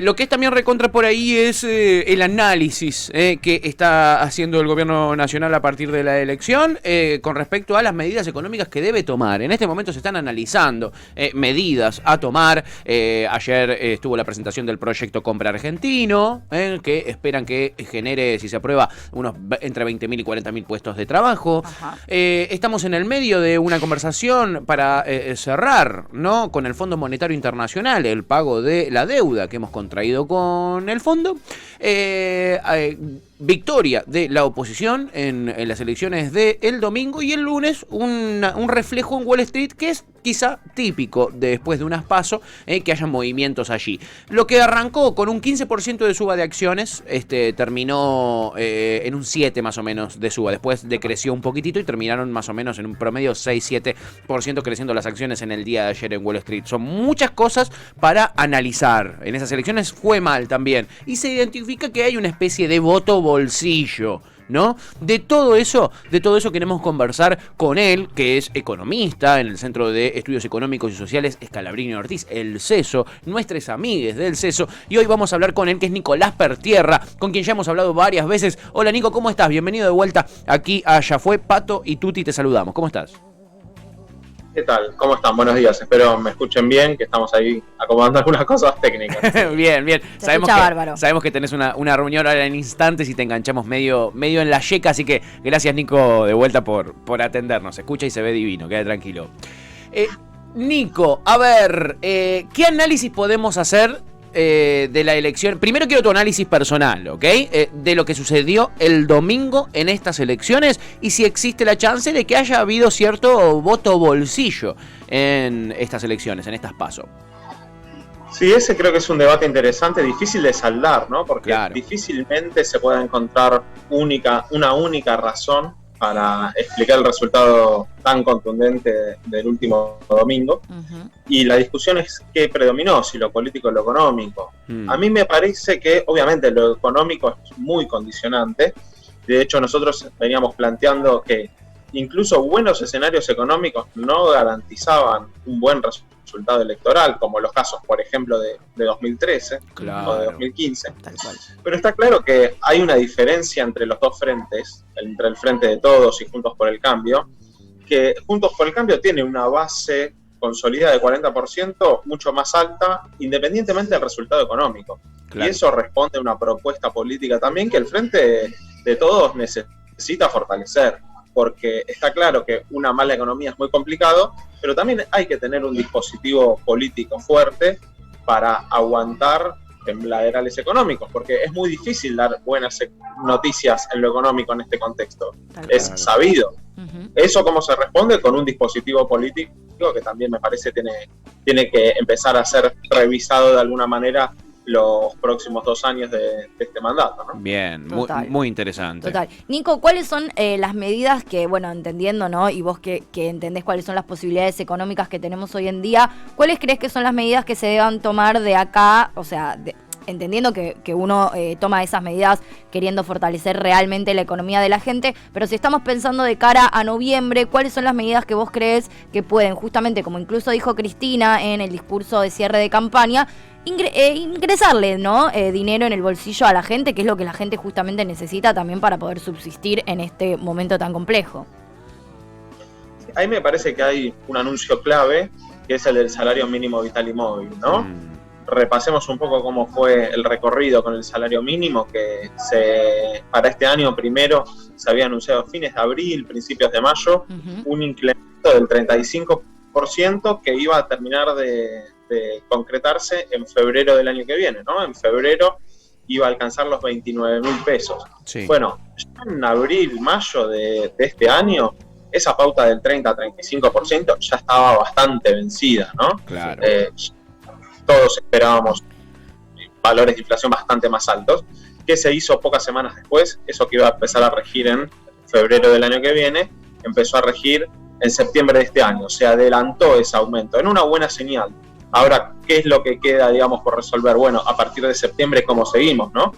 Lo que es también recontra por ahí es el análisis que está haciendo el gobierno nacional a partir de la elección con respecto a las medidas económicas que debe tomar. En este momento se están analizando medidas a tomar. Ayer estuvo la presentación del proyecto Compra Argentino, que esperan que genere, si se aprueba, unos entre 20.000 y 40.000 puestos de trabajo. Estamos en el medio de una conversación para cerrar, ¿no?, con el Fondo Monetario Internacional el pago de la deuda que hemos contraído con el fondo. Victoria de la oposición en las elecciones del domingo, y el lunes un reflejo en Wall Street que es quizá típico después de unas PASO, que haya movimientos allí. Lo que arrancó con un 15% de suba de acciones terminó en un 7 más o menos de suba. Después decreció un poquitito y terminaron más o menos en un promedio 6-7% creciendo las acciones en el día de ayer en Wall Street. Son muchas cosas para analizar. En esas elecciones fue mal también, y se identifica que hay una especie de voto bolsillo, ¿no? De todo eso queremos conversar con él, que es economista en el Centro de Estudios Económicos y Sociales Scalabrini Ortiz, el CESO, nuestros amigues del CESO, y hoy vamos a hablar con él, que es Nicolás Pertierra, con quien ya hemos hablado varias veces. Hola Nico, ¿cómo estás? Bienvenido de vuelta aquí a Ya Fue. Pato y Tuti te saludamos, ¿cómo estás? ¿Qué tal? ¿Cómo están? Buenos días. Espero me escuchen bien, que estamos ahí acomodando algunas cosas técnicas. Bien. Sabemos que tenés una reunión ahora en instantes y te enganchamos medio en la yeca, así que gracias, Nico, de vuelta por atendernos. Se escucha y se ve divino, queda tranquilo. Nico, a ver, ¿qué análisis podemos hacer de la elección? Primero quiero tu análisis personal, ¿ok? De lo que sucedió el domingo en estas elecciones, y si existe la chance de que haya habido cierto voto bolsillo en estas elecciones, en estas PASO. Sí, ese creo que es un debate interesante, difícil de saldar, ¿no? Porque difícilmente se puede encontrar una única razón para explicar el resultado tan contundente del último domingo. Y la discusión es qué predominó, si lo político o lo económico. A mí me parece que obviamente lo económico es muy condicionante. De hecho, nosotros veníamos planteando que incluso buenos escenarios económicos no garantizaban un buen resultado electoral, como los casos, por ejemplo, de 2013 o de 2015. Pero está claro que hay una diferencia entre los dos frentes, entre el Frente de Todos y Juntos por el Cambio, que Juntos por el Cambio tiene una base consolidada de 40% mucho más alta, independientemente del resultado económico. Y eso responde a una propuesta política también que el Frente de Todos necesita fortalecer, porque está claro que una mala economía es muy complicado, pero también hay que tener un dispositivo político fuerte para aguantar tembladerales económicos, porque es muy difícil dar buenas noticias en lo económico en este contexto. Es sabido. Eso cómo se responde con un dispositivo político que también me parece tiene que empezar a ser revisado de alguna manera los próximos 2 años de este mandato, ¿no? Bien, muy interesante. Total. Nico, ¿cuáles son las medidas que, bueno, entendiendo, ¿no? Y vos que entendés cuáles son las posibilidades económicas que tenemos hoy en día, ¿cuáles crees que son las medidas que se deban tomar de acá? O sea, entendiendo que uno toma esas medidas queriendo fortalecer realmente la economía de la gente, pero si estamos pensando de cara a noviembre, ¿cuáles son las medidas que vos crees que pueden, justamente como incluso dijo Cristina en el discurso de cierre de campaña, ingresarle, ¿no? Dinero en el bolsillo a la gente, que es lo que la gente justamente necesita también para poder subsistir en este momento tan complejo? Ahí me parece que hay un anuncio clave, que es el del salario mínimo vital y móvil, ¿no? Repasemos un poco cómo fue el recorrido con el salario mínimo, que para este año primero se había anunciado a fines de abril, principios de mayo, un incremento del 35% que iba a terminar de concretarse en febrero del año que viene, ¿no? En febrero iba a alcanzar los 29.000 pesos. Sí. Bueno, ya en abril, mayo de este año, esa pauta del 30-35% ya estaba bastante vencida, ¿no? Claro. Todos esperábamos valores de inflación bastante más altos. ¿Qué se hizo pocas semanas después? Eso que iba a empezar a regir en febrero del año que viene, empezó a regir en septiembre de este año. Se adelantó ese aumento, en una buena señal. Ahora, ¿qué es lo que queda, digamos, por resolver? Bueno, a partir de septiembre, ¿cómo seguimos, no?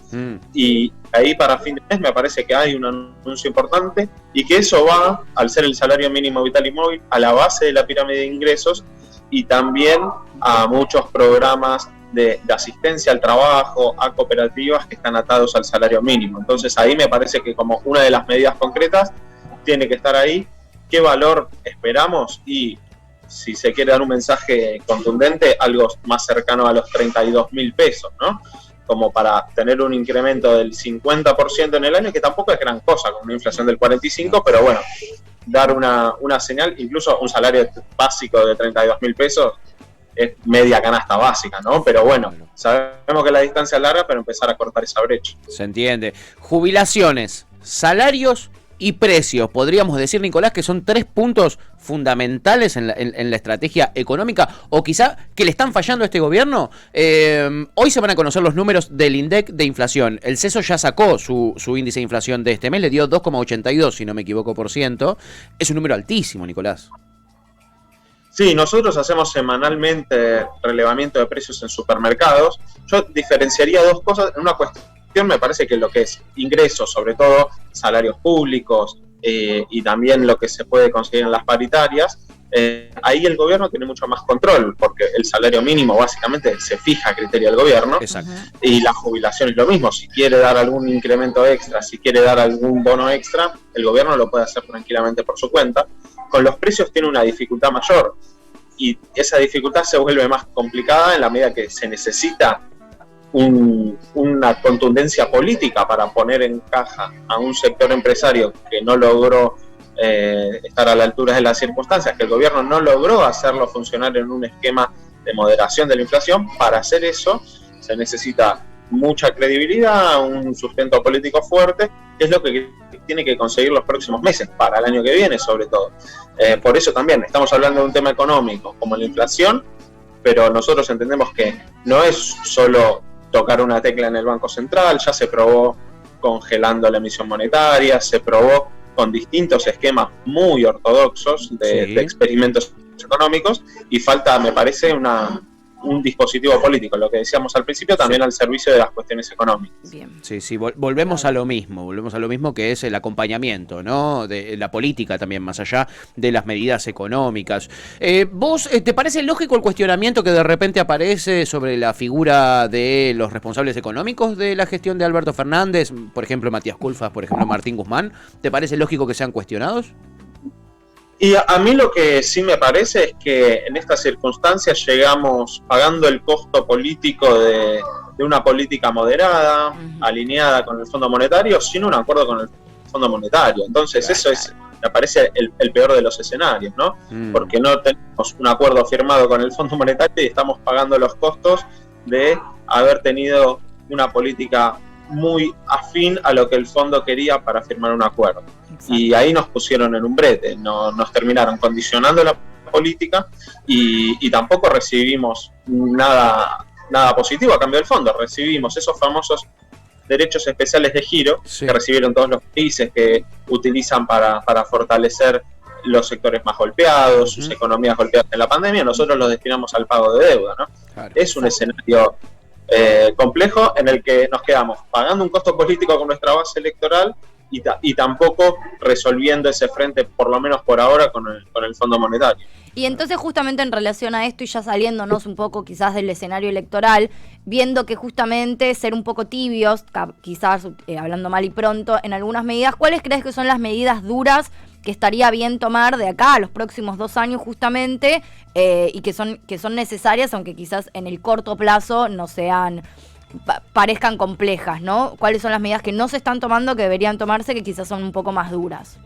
Y ahí para fin de mes me parece que hay un anuncio importante y que eso va, al ser el salario mínimo vital y móvil, a la base de la pirámide de ingresos y también a muchos programas de asistencia al trabajo, a cooperativas que están atados al salario mínimo. Entonces ahí me parece que como una de las medidas concretas tiene que estar ahí. ¿Qué valor esperamos? Y si se quiere dar un mensaje contundente, algo más cercano a los 32.000 pesos, ¿no? Como para tener un incremento del 50% en el año, que tampoco es gran cosa, con una inflación del 45%, pero bueno, dar una señal, incluso un salario básico de 32.000 pesos, es media canasta básica, ¿no? Pero bueno, sabemos que la distancia es larga, pero empezar a cortar esa brecha. Se entiende. Jubilaciones, salarios y precios. Podríamos decir, Nicolás, que son 3 puntos fundamentales en la estrategia económica, o quizá que le están fallando a este gobierno. Hoy se van a conocer los números del INDEC de inflación. El CESO ya sacó su índice de inflación de este mes, le dio 2,82, si no me equivoco, por ciento. Es un número altísimo, Nicolás. Sí, nosotros hacemos semanalmente relevamiento de precios en supermercados. Yo diferenciaría dos cosas. En una cuestión me parece que lo que es ingresos, sobre todo salarios públicos y también lo que se puede conseguir en las paritarias, ahí el gobierno tiene mucho más control, porque el salario mínimo básicamente se fija a criterio del gobierno. Exacto. Y la jubilación es lo mismo. Si quiere dar algún incremento extra, si quiere dar algún bono extra, el gobierno lo puede hacer tranquilamente por su cuenta. Con los precios tiene una dificultad mayor, y esa dificultad se vuelve más complicada en la medida que se necesita una contundencia política para poner en caja a un sector empresario que no logró estar a la altura de las circunstancias, que el gobierno no logró hacerlo funcionar en un esquema de moderación de la inflación. Para hacer eso se necesita mucha credibilidad, un sustento político fuerte, que es lo que tiene que conseguir los próximos meses, para el año que viene sobre todo. Por eso también estamos hablando de un tema económico como la inflación, pero nosotros entendemos que no es solo tocar una tecla en el Banco Central. Ya se probó congelando la emisión monetaria, se probó con distintos esquemas muy ortodoxos de experimentos económicos, y falta, me parece, un dispositivo político, lo que decíamos al principio, también al servicio de las cuestiones económicas. Bien. Sí, volvemos a lo mismo que es el acompañamiento, ¿no? De la política también, más allá de las medidas económicas. ¿Vos te parece lógico el cuestionamiento que de repente aparece sobre la figura de los responsables económicos de la gestión de Alberto Fernández, por ejemplo Matías Culfas, por ejemplo Martín Guzmán? ¿Te parece lógico que sean cuestionados? Y a mí lo que sí me parece es que en estas circunstancias llegamos pagando el costo político de una política moderada, alineada con el Fondo Monetario, sin un acuerdo con el Fondo Monetario. Entonces eso es, me parece, el peor de los escenarios, ¿no? Porque no tenemos un acuerdo firmado con el Fondo Monetario y estamos pagando los costos de haber tenido una política muy afín a lo que el fondo quería para firmar un acuerdo. Exacto. Y ahí nos pusieron en un brete, nos terminaron condicionando la política y tampoco recibimos nada positivo a cambio del fondo. Recibimos esos famosos derechos especiales de giro que recibieron todos los países, que utilizan para fortalecer los sectores más golpeados, sus economías golpeadas en la pandemia. Nosotros los destinamos al pago de deuda, ¿no? Claro. Es un escenario complejo en el que nos quedamos pagando un costo político con nuestra base electoral y tampoco resolviendo ese frente, por lo menos por ahora, con el Fondo Monetario. Y entonces, justamente en relación a esto, y ya saliéndonos un poco quizás del escenario electoral, viendo que justamente ser un poco tibios, quizás hablando mal y pronto, en algunas medidas, ¿cuáles crees que son las medidas duras que estaría bien tomar de acá a los próximos 2 años justamente, y que son necesarias, aunque quizás en el corto plazo no parezcan complejas, ¿no? ¿Cuáles son las medidas que no se están tomando, que deberían tomarse, que quizás son un poco más duras?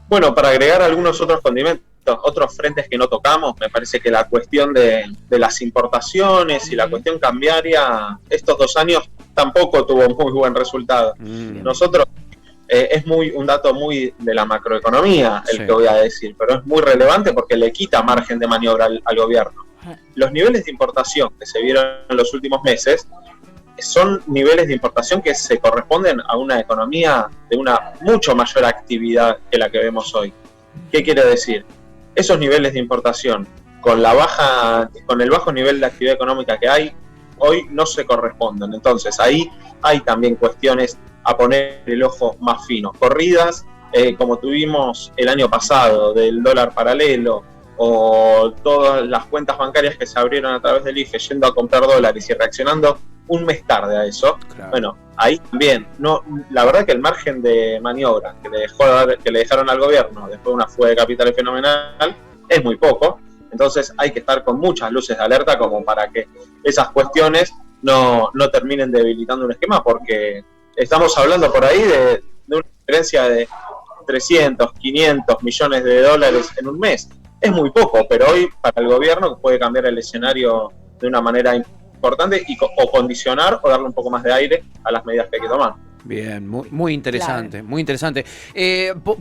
Bueno, para agregar algunos otros condimentos, otros frentes que no tocamos, me parece que la cuestión de las importaciones y la cuestión cambiaria, estos 2 años tampoco tuvo muy buen resultado. Nosotros, es un dato muy de la macroeconomía el que voy a decir, pero es muy relevante porque le quita margen de maniobra al gobierno. Los niveles de importación que se vieron en los últimos meses son niveles de importación que se corresponden a una economía de una mucho mayor actividad que la que vemos hoy. ¿Qué quiere decir? Esos niveles de importación con el bajo nivel de actividad económica que hay hoy no se corresponden. Entonces ahí hay también cuestiones a poner el ojo más fino. Corridas como tuvimos el año pasado del dólar paralelo o todas las cuentas bancarias que se abrieron a través del IFE yendo a comprar dólares y reaccionando un mes tarde a eso, claro. Bueno, ahí también, la verdad que el margen de maniobra que le dejaron al gobierno después de una fuga de capitales fenomenal es muy poco, entonces hay que estar con muchas luces de alerta como para que esas cuestiones no terminen debilitando un esquema, porque estamos hablando por ahí de una diferencia de 300, 500 millones de dólares en un mes. Es muy poco, pero hoy para el gobierno puede cambiar el escenario de una manera importante o condicionar o darle un poco más de aire a las medidas que hay que tomar. Bien, muy interesante, claro. Muy interesante.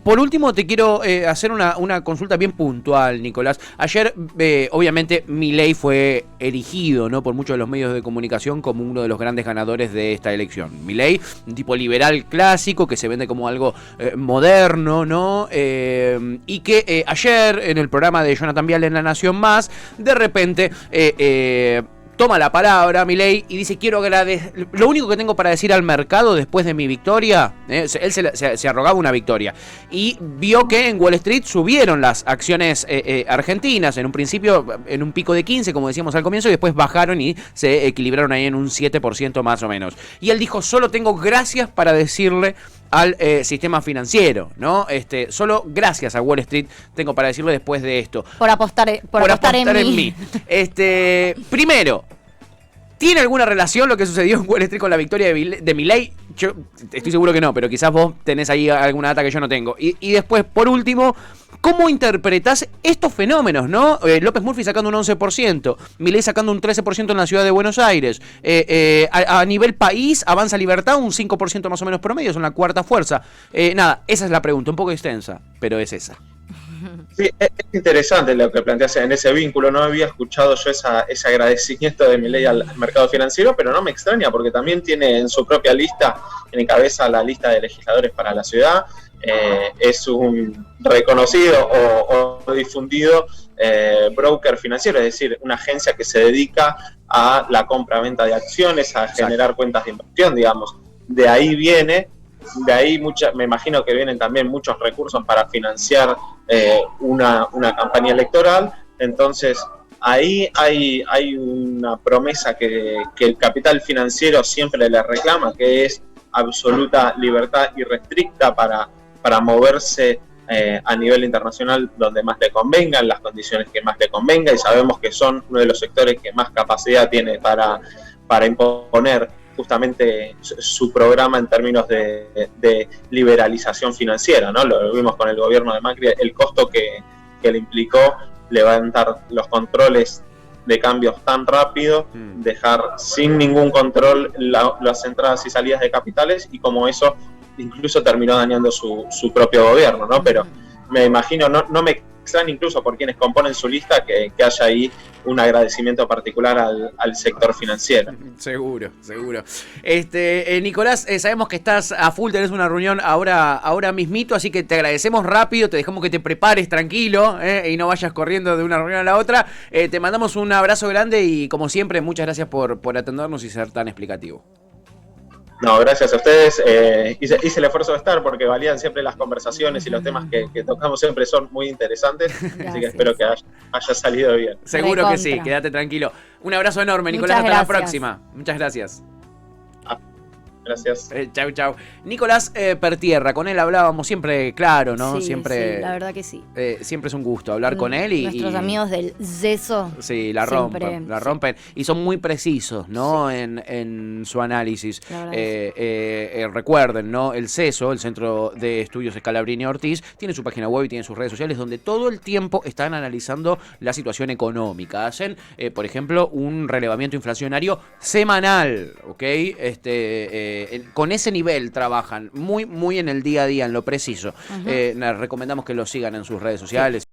Por último, te quiero hacer una consulta bien puntual, Nicolás. Ayer, obviamente, Milei fue erigido, ¿no?, por muchos de los medios de comunicación como uno de los grandes ganadores de esta elección. Milei, un tipo liberal clásico que se vende como algo moderno, ¿no? Y que ayer, en el programa de Jonathan Viale en La Nación Más, de repente toma la palabra Milei y dice: quiero agradecer, lo único que tengo para decir al mercado después de mi victoria, él se arrogaba una victoria, y vio que en Wall Street subieron las acciones argentinas, en un principio en un pico de 15, como decíamos al comienzo, y después bajaron y se equilibraron ahí en un 7% más o menos. Y él dijo: solo tengo gracias para decirle al sistema financiero, ¿no? Solo gracias a Wall Street tengo para decirle después de esto. Por apostar en mí. Primero, ¿tiene alguna relación lo que sucedió en Wall Street con la victoria de Milei? Yo estoy seguro que no, pero quizás vos tenés ahí alguna data que yo no tengo. Y después, por último, ¿cómo interpretás estos fenómenos, no? López Murphy sacando un 11%, Milei sacando un 13% en la ciudad de Buenos Aires. A nivel país, Avanza Libertad un 5% más o menos promedio, son la cuarta fuerza. Nada, esa es la pregunta, un poco extensa, pero es esa. Sí, es interesante lo que planteas en ese vínculo. No había escuchado yo ese agradecimiento de Milei al mercado financiero, pero no me extraña porque también tiene en su propia lista, encabeza la lista de legisladores para la ciudad. Es un reconocido o difundido broker financiero, es decir, una agencia que se dedica a la compra-venta de acciones, a generar cuentas de inversión, digamos. De ahí me imagino que vienen también muchos recursos para financiar una campaña electoral. Entonces ahí hay una promesa que el capital financiero siempre le reclama, que es absoluta libertad irrestricta para moverse a nivel internacional donde más le convenga, en las condiciones que más le convenga, y sabemos que son uno de los sectores que más capacidad tiene para imponer justamente su programa en términos de liberalización financiera, ¿no? Lo vimos con el gobierno de Macri, el costo que le implicó levantar los controles de cambios tan rápido, dejar sin ningún control las entradas y salidas de capitales, y como eso incluso terminó dañando su propio gobierno, ¿no? Pero me imagino, no me extraña incluso por quienes componen su lista que haya ahí un agradecimiento particular al sector financiero. Seguro. Nicolás, sabemos que estás a full, tenés una reunión ahora mismito, así que te agradecemos rápido, te dejamos que te prepares tranquilo y no vayas corriendo de una reunión a la otra. Te mandamos un abrazo grande y, como siempre, muchas gracias por atendernos y ser tan explicativo. No, gracias a ustedes. Hice el esfuerzo de estar porque valían siempre las conversaciones y los temas que tocamos siempre son muy interesantes. Gracias. Así que espero que haya salido bien. Seguro que sí, quédate tranquilo. Un abrazo enorme, Nicolás. Hasta la próxima. Muchas gracias. Gracias. Chau. Nicolás Pertierra, con él hablábamos siempre claro, ¿no? Sí, siempre, sí, la verdad que sí. Siempre es un gusto hablar con él. Nuestros amigos del ZESO. Sí, la rompen. Y son muy precisos, ¿no? Sí. En su análisis. Recuerden, ¿no? El CESO, el Centro de Estudios Scalabrini Ortiz, tiene su página web y tiene sus redes sociales donde todo el tiempo están analizando la situación económica. Hacen, por ejemplo, un relevamiento inflacionario semanal, ¿ok? Con ese nivel trabajan muy en el día a día, en lo preciso. Recomendamos que lo sigan en sus redes sociales.